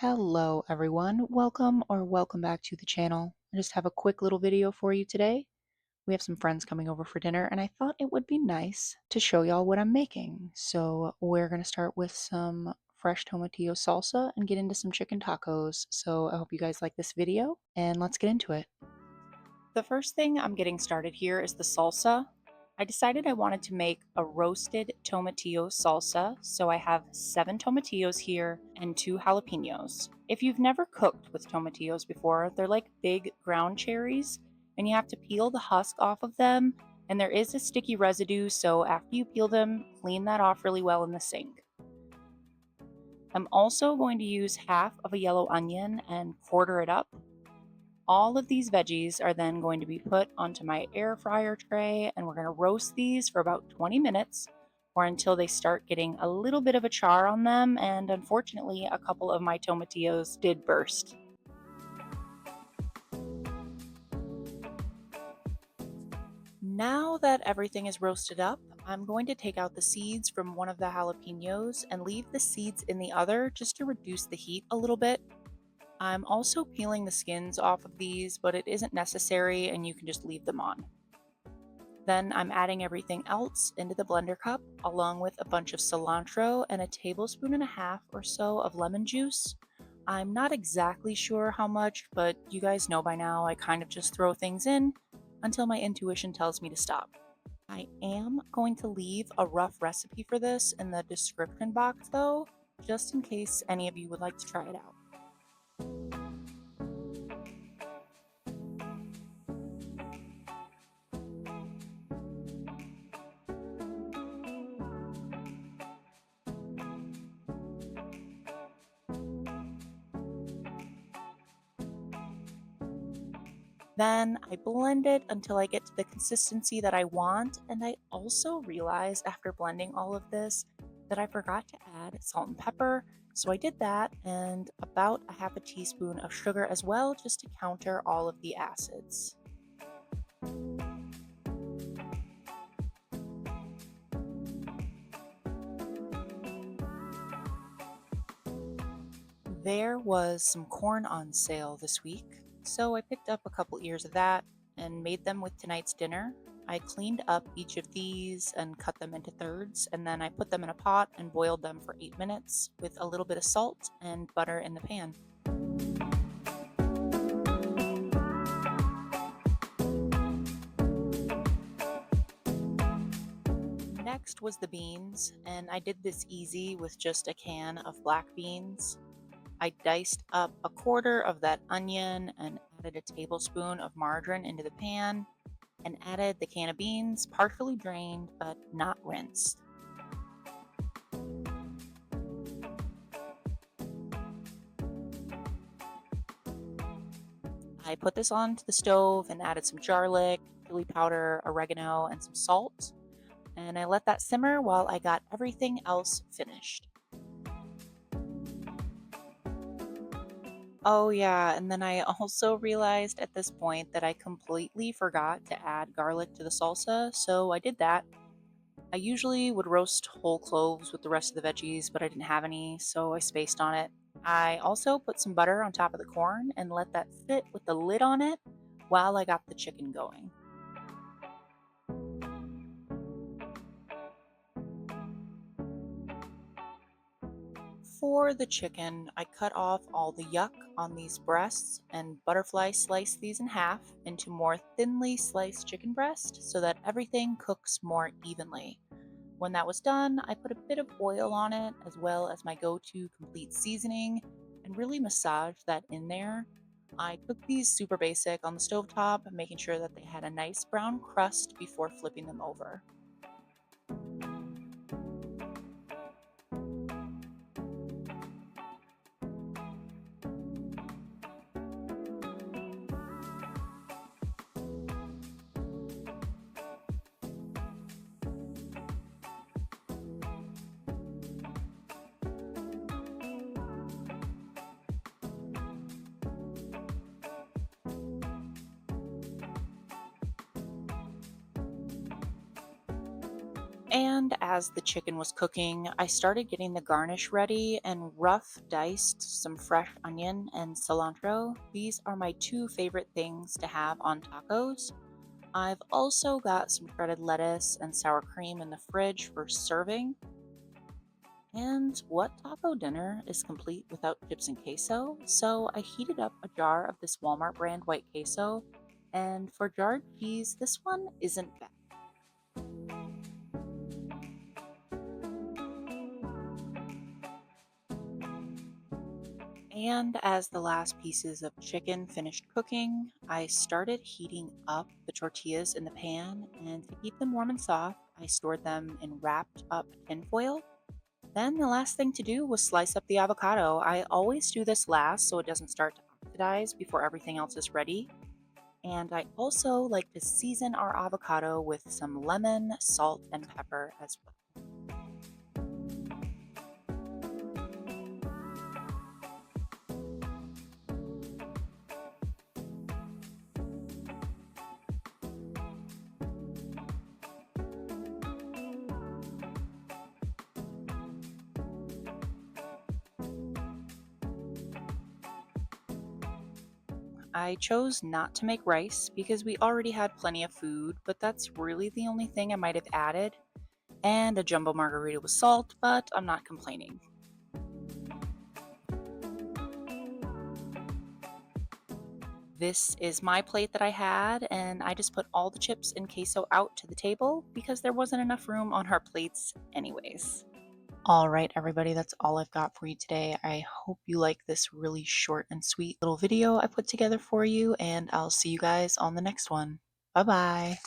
Hello everyone, welcome back to the channel. I just have a quick little video for you today. We have some friends coming over for dinner and I thought it would be nice to show y'all what I'm making. So we're going to start with some fresh tomatillo salsa and get into some chicken tacos. So I hope you guys like this video and let's get into it. The first thing I'm getting started here is the salsa. I decided I wanted to make a roasted tomatillo salsa, so I have 7 tomatillos here and 2 jalapenos. If you've never cooked with tomatillos before, they're like big ground cherries, and you have to peel the husk off of them, and there is a sticky residue, so after you peel them, clean that off really well in the sink. I'm also going to use half of a yellow onion and quarter it up. All of these veggies are then going to be put onto my air fryer tray, and we're going to roast these for about 20 minutes or until they start getting a little bit of a char on them, and unfortunately a couple of my tomatillos did burst. Now that everything is roasted up, I'm going to take out the seeds from one of the jalapenos and leave the seeds in the other just to reduce the heat a little bit. I'm also peeling the skins off of these, but it isn't necessary and you can just leave them on. Then I'm adding everything else into the blender cup along with a bunch of cilantro and a tablespoon and a half or so of lemon juice. I'm not exactly sure how much, but you guys know by now I kind of just throw things in until my intuition tells me to stop. I am going to leave a rough recipe for this in the description box though, just in case any of you would like to try it out. Then I blend it until I get to the consistency that I want, and I also realized after blending all of this that I forgot to add salt and pepper, so I did that and about a half a teaspoon of sugar as well just to counter all of the acids. There was some corn on sale this week, so I picked up a couple ears of that and made them with tonight's dinner. I cleaned up each of these and cut them into thirds, and then I put them in a pot and boiled them for 8 minutes with a little bit of salt and butter in the pan. Next was the beans, and I did this easy with just a can of black beans. I diced up a quarter of that onion and added a tablespoon of margarine into the pan and added the can of beans, partially drained but not rinsed. I put this onto the stove and added some garlic, chili powder, oregano, and some salt. And I let that simmer while I got everything else finished. Oh yeah, and then I also realized at this point that I completely forgot to add garlic to the salsa, so I did that. I usually would roast whole cloves with the rest of the veggies, but I didn't have any, so I spaced on it. I also put some butter on top of the corn and let that sit with the lid on it while I got the chicken going. For the chicken, I cut off all the yuck on these breasts and butterfly sliced these in half into more thinly sliced chicken breast so that everything cooks more evenly. When that was done, I put a bit of oil on it as well as my go-to complete seasoning and really massaged that in there. I cooked these super basic on the stovetop, making sure that they had a nice brown crust before flipping them over. And as the chicken was cooking, I started getting the garnish ready and rough diced some fresh onion and cilantro. These are my two favorite things to have on tacos. I've also got some shredded lettuce and sour cream in the fridge for serving. And what taco dinner is complete without chips and queso? So I heated up a jar of this Walmart brand white queso, and for jarred cheese, this one isn't bad. And as the last pieces of chicken finished cooking, I started heating up the tortillas in the pan, and to keep them warm and soft, I stored them in wrapped up tinfoil. Then the last thing to do was slice up the avocado. I always do this last so it doesn't start to oxidize before everything else is ready. And I also like to season our avocado with some lemon, salt, and pepper as well. I chose not to make rice because we already had plenty of food, but that's really the only thing I might have added. And a jumbo margarita with salt, but I'm not complaining. This is my plate that I had, and I just put all the chips and queso out to the table because there wasn't enough room on our plates, anyways. All right, everybody, that's all I've got for you today. I hope you like this really short and sweet little video I put together for you, and I'll see you guys on the next one. Bye bye.